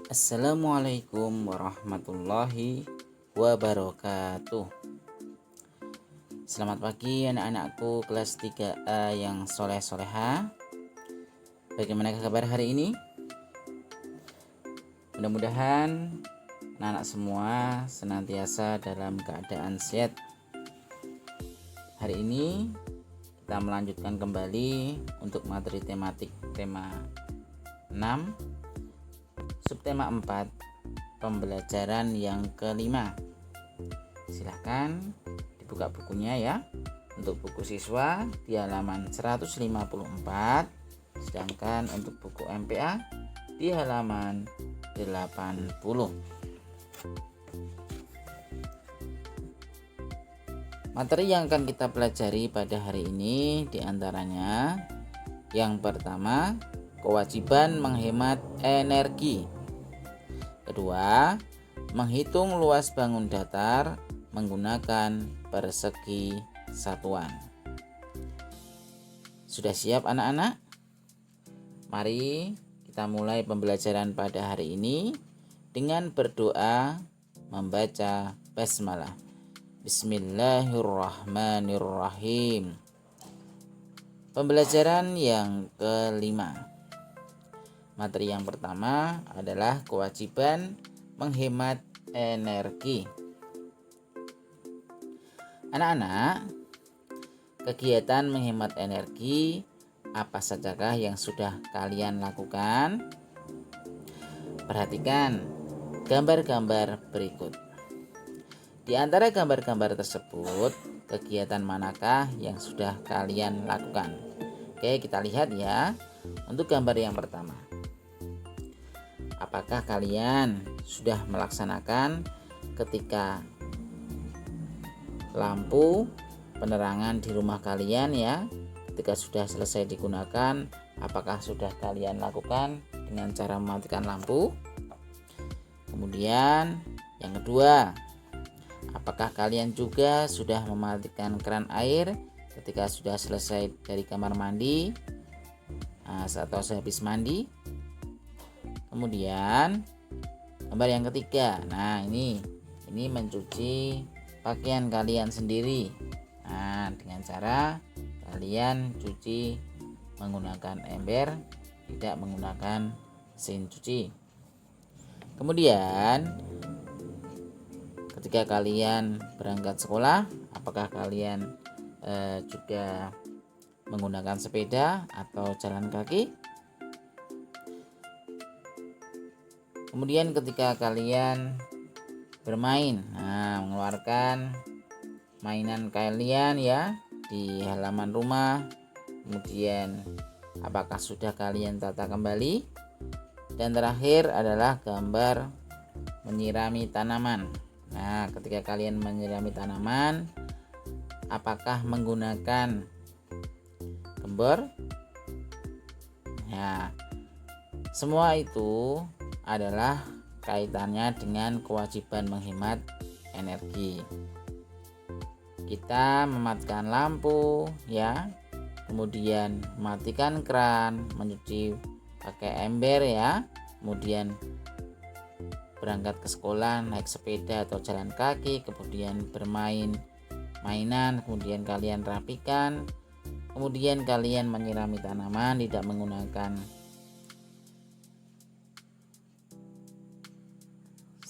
Assalamualaikum warahmatullahi wabarakatuh. Selamat pagi anak-anakku kelas 3A yang soleh-soleha. Bagaimana kabar hari ini? Mudah-mudahan anak-anak semua senantiasa dalam keadaan sehat. Hari ini kita melanjutkan kembali untuk materi tematik tema 6 subtema 4 pembelajaran yang kelima. Silahkan dibuka bukunya ya. Untuk buku siswa di halaman 154, sedangkan untuk buku MPA di halaman 80. Materi yang akan kita pelajari pada hari ini diantaranya yang pertama, kewajiban menghemat energi. Kedua, menghitung luas bangun datar menggunakan persegi satuan. Sudah siap anak-anak? Mari kita mulai pembelajaran pada hari ini dengan berdoa membaca basmalah. Bismillahirrahmanirrahim. Pembelajaran yang kelima. Materi yang pertama adalah kewajiban menghemat energi. Anak-anak, kegiatan menghemat energi apa sajakah yang sudah kalian lakukan? Perhatikan gambar-gambar berikut. Di antara gambar-gambar tersebut, kegiatan manakah yang sudah kalian lakukan? Oke, kita lihat ya. Untuk gambar yang pertama, apakah kalian sudah melaksanakan ketika lampu penerangan di rumah kalian ya, ketika sudah selesai digunakan, apakah sudah kalian lakukan dengan cara mematikan lampu? Kemudian yang kedua, apakah kalian juga sudah mematikan keran air ketika sudah selesai dari kamar mandi atau sehabis mandi? Kemudian gambar yang ketiga, nah ini mencuci pakaian kalian sendiri. Nah, dengan cara kalian cuci menggunakan ember, tidak menggunakan mesin cuci. Kemudian ketika kalian berangkat sekolah, apakah kalian juga menggunakan sepeda atau jalan kaki? Kemudian ketika kalian bermain, mengeluarkan mainan kalian ya di halaman rumah, kemudian apakah sudah kalian tata kembali? Dan terakhir adalah gambar menyirami tanaman. Nah, ketika kalian menyirami tanaman, apakah menggunakan gembor? Nah, semua itu adalah kaitannya dengan kewajiban menghemat energi. Kita mematikan lampu ya, kemudian mematikan keran, mencuci pakai ember ya, kemudian berangkat ke sekolah naik sepeda atau jalan kaki, kemudian bermain mainan, kemudian kalian rapikan, kemudian kalian menyirami tanaman tidak menggunakan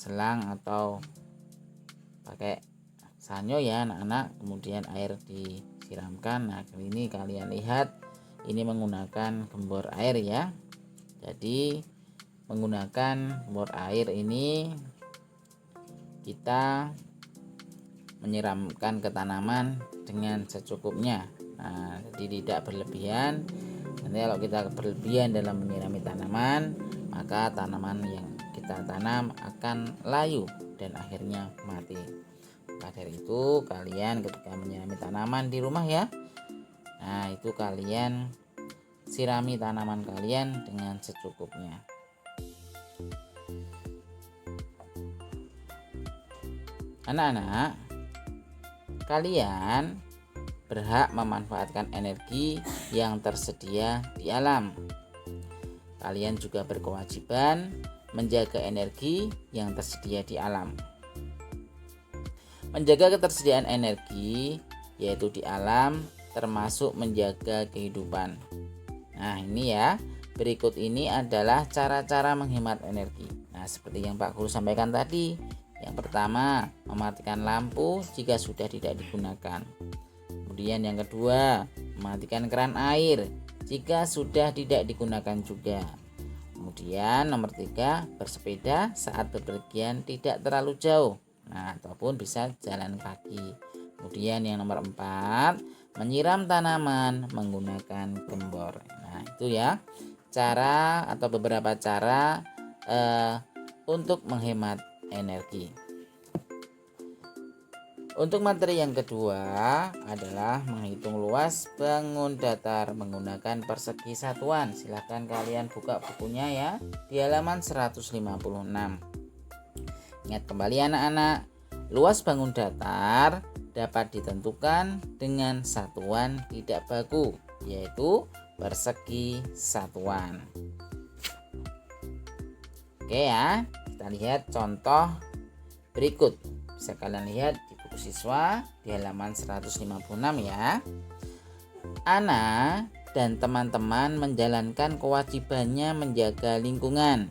selang atau pakai sanyo ya anak-anak, kemudian air disiramkan. Nah, ini kalian lihat ini menggunakan gembor air ya. Jadi menggunakan gembor air ini kita menyiramkan ke tanaman dengan secukupnya. Nah, jadi tidak berlebihan. Nanti kalau kita berlebihan dalam menyirami tanaman, maka tanaman yang kita tanam akan layu dan akhirnya mati. Maka dari itu kalian ketika menyirami tanaman di rumah ya, nah itu kalian sirami tanaman kalian dengan secukupnya. Anak-anak, kalian berhak memanfaatkan energi yang tersedia di alam. Kalian juga berkewajiban menjaga energi yang tersedia di alam. Menjaga ketersediaan energi yaitu di alam termasuk menjaga kehidupan. Nah, ini ya. Berikut ini adalah cara-cara menghemat energi. Nah, seperti yang Pak Guru sampaikan tadi. Yang pertama, mematikan lampu jika sudah tidak digunakan. Kemudian yang kedua, mematikan keran air jika sudah tidak digunakan juga. Kemudian nomor 3, bersepeda saat bepergian tidak terlalu jauh. Nah, ataupun bisa jalan kaki. Kemudian yang nomor 4, menyiram tanaman menggunakan gembor. Nah, itu ya cara atau beberapa cara untuk menghemat energi. Untuk materi yang kedua adalah menghitung luas bangun datar menggunakan persegi satuan. Silahkan kalian buka bukunya ya di halaman 156. Ingat kembali anak-anak, luas bangun datar dapat ditentukan dengan satuan tidak baku, yaitu persegi satuan. Oke ya, kita lihat contoh berikut. Bisa kalian lihat di buku siswa di halaman 156 ya. Ana dan teman-teman menjalankan kewajibannya menjaga lingkungan.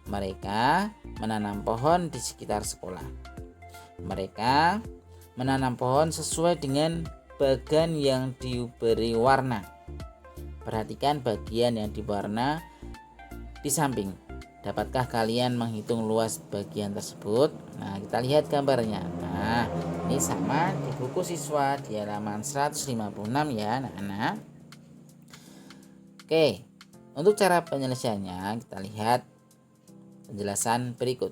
Mereka menanam pohon di sekitar sekolah. Mereka menanam pohon sesuai dengan bagan yang diberi warna. Perhatikan bagian yang diwarna di samping. Dapatkah kalian menghitung luas bagian tersebut? Nah, kita lihat gambarnya. Nah, ini sama di buku siswa di halaman 156 ya anak-anak. Oke, untuk cara penyelesaiannya kita lihat penjelasan berikut.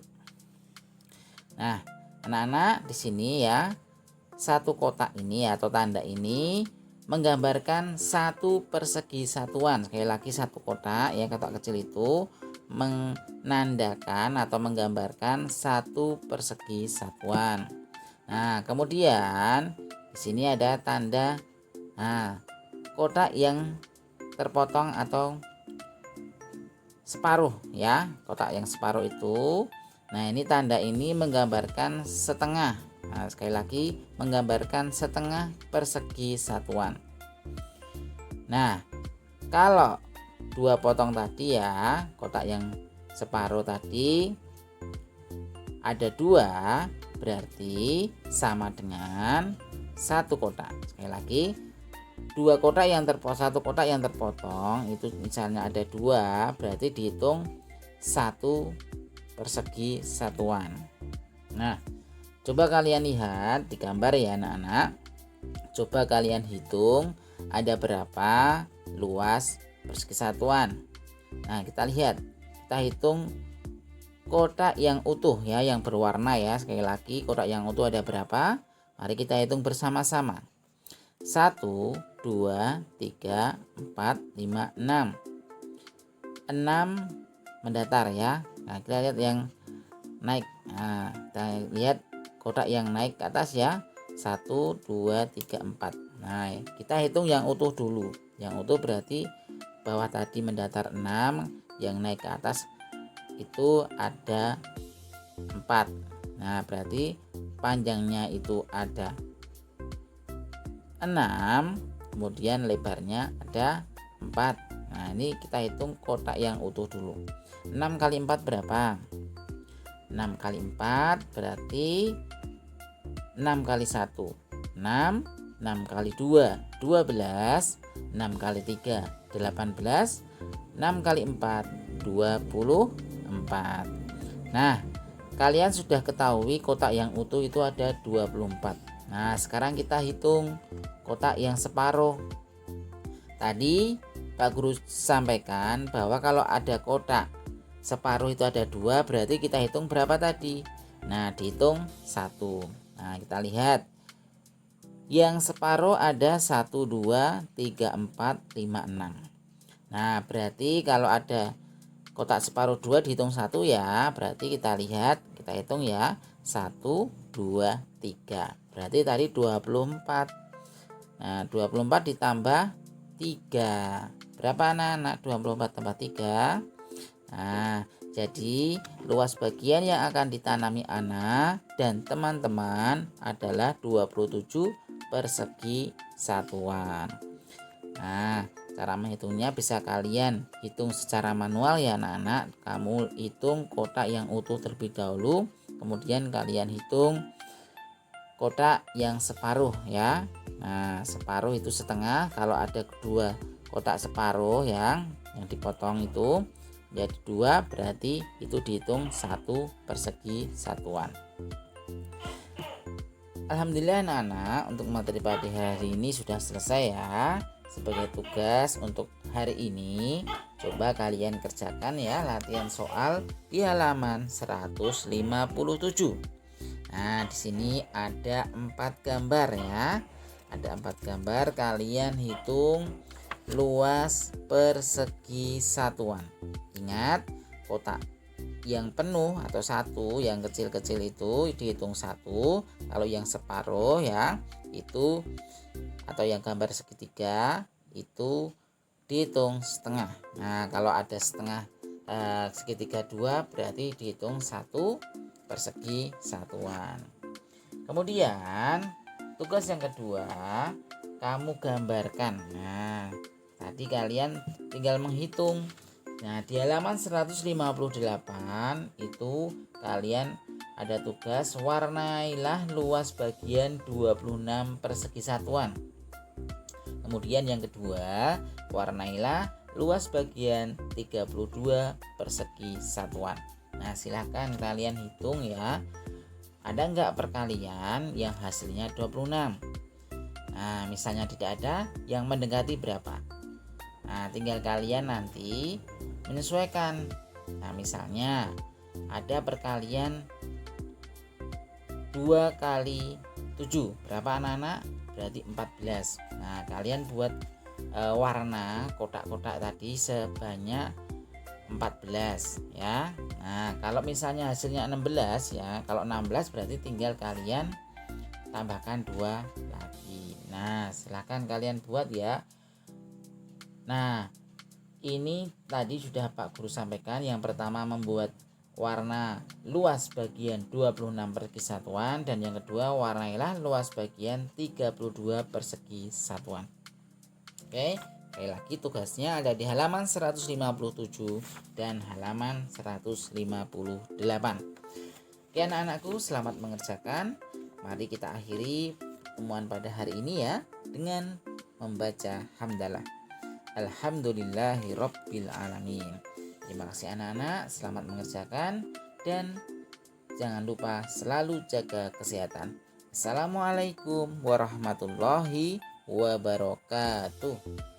Nah, anak-anak di sini ya, satu kotak ini atau tanda ini menggambarkan satu persegi satuan. Sekali lagi satu kotak ya, kotak kecil itu menandakan atau menggambarkan satu persegi satuan. Nah, kemudian di sini ada tanda kotak yang terpotong atau separuh ya, kotak yang separuh itu. Nah, ini tanda ini menggambarkan setengah. Nah, sekali lagi menggambarkan setengah persegi satuan. Nah, kalau dua potong tadi ya, kotak yang separuh tadi ada dua, berarti sama dengan satu kotak. Sekali lagi, dua kotak yang terpotong, satu kotak yang terpotong itu misalnya ada dua, berarti dihitung satu persegi satuan. Nah, coba kalian lihat di gambar ya anak-anak. Coba kalian hitung ada berapa luas persegi satuan. Nah, kita lihat. Kita hitung kotak yang utuh ya, yang berwarna ya. Sekali lagi, kotak yang utuh ada berapa? Mari kita hitung bersama-sama. 1, 2, 3, 4, 5, 6. 6 mendatar ya. Nah, kita lihat yang naik. Nah, kita lihat kotak yang naik ke atas ya. 1, 2, 3, 4. Nah, kita hitung yang utuh dulu. Yang utuh berarti bawah tadi mendatar 6, yang naik ke atas itu ada 4. Nah, berarti panjangnya itu ada 6, kemudian lebarnya ada 4. Nah, ini kita hitung kotak yang utuh dulu. 6 kali 4 berapa? 6 kali 4 berarti 6 kali 1 6, 6 kali 2 12, 6 kali 3 18, 6 kali 4 24. Nah, kalian sudah ketahui kotak yang utuh itu ada 24. Nah, sekarang kita hitung kotak yang separuh. Tadi Pak Guru sampaikan bahwa kalau ada kotak separuh itu ada 2, berarti kita hitung berapa tadi? Nah, dihitung 1. Nah, kita lihat yang separuh ada 1, 2, 3, 4, 5, 6. Nah, berarti kalau ada kotak separuh 2 dihitung 1 ya, berarti kita lihat, kita hitung ya, 1, 2, 3. Berarti tadi 24. Nah, 24 ditambah 3. Berapa anak-anak? 24 tambah 3. Nah, Jadi luas bagian yang akan ditanami Ana dan teman-teman adalah 27 persegi satuan. Nah, cara menghitungnya bisa kalian hitung secara manual ya anak-anak. Kamu hitung kotak yang utuh terlebih dahulu, kemudian kalian hitung kotak yang separuh ya. Nah, separuh itu setengah. Kalau ada kedua kotak separuh yang dipotong itu jadi 2, berarti itu dihitung 1 persegi satuan. Alhamdulillah anak-anak, untuk materi pada hari ini sudah selesai ya. Sebagai tugas untuk hari ini, coba kalian kerjakan ya latihan soal di halaman 157. Nah, di sini ada 4 gambar ya. Ada 4 gambar, kalian hitung luas persegi satuan. Ingat, kotak yang penuh atau satu, yang kecil-kecil itu dihitung 1. Kalau yang separuh ya itu, atau yang gambar segitiga itu dihitung setengah. Nah, kalau ada setengah segitiga 2 berarti dihitung 1 persegi satuan. Kemudian tugas yang kedua, kamu gambarkan. Nah, tadi kalian tinggal menghitung. Nah, di halaman 158 itu kalian ada tugas warnailah luas bagian 26 persegi satuan. Kemudian yang kedua, warnailah luas bagian 32 persegi satuan. Nah, silahkan kalian hitung ya. Ada enggak perkalian yang hasilnya 26? Nah, misalnya tidak ada, yang mendekati berapa? Nah, tinggal kalian nanti menyesuaikan. Nah, misalnya ada perkalian 2 kali 7. Berapa anak-anak? Berarti 14. Nah, kalian buat warna kotak-kotak tadi sebanyak 14 ya. Nah, kalau misalnya hasilnya 16 ya, kalau 16 berarti tinggal kalian tambahkan 2 lagi. Nah, silahkan kalian buat ya. Nah, ini tadi sudah Pak Guru sampaikan. Yang pertama membuat warna luas bagian 26 persegi satuan, dan yang kedua warnailah luas bagian 32 persegi satuan. Oke. Sekali lagi tugasnya ada di halaman 157 dan halaman 158. Oke anak-anakku, selamat mengerjakan. Mari kita akhiri pertemuan pada hari ini ya dengan membaca hamdalah. Alhamdulillahirabbil alamin. Terima kasih anak-anak, selamat mengerjakan dan jangan lupa selalu jaga kesehatan. Assalamualaikum warahmatullahi wabarakatuh.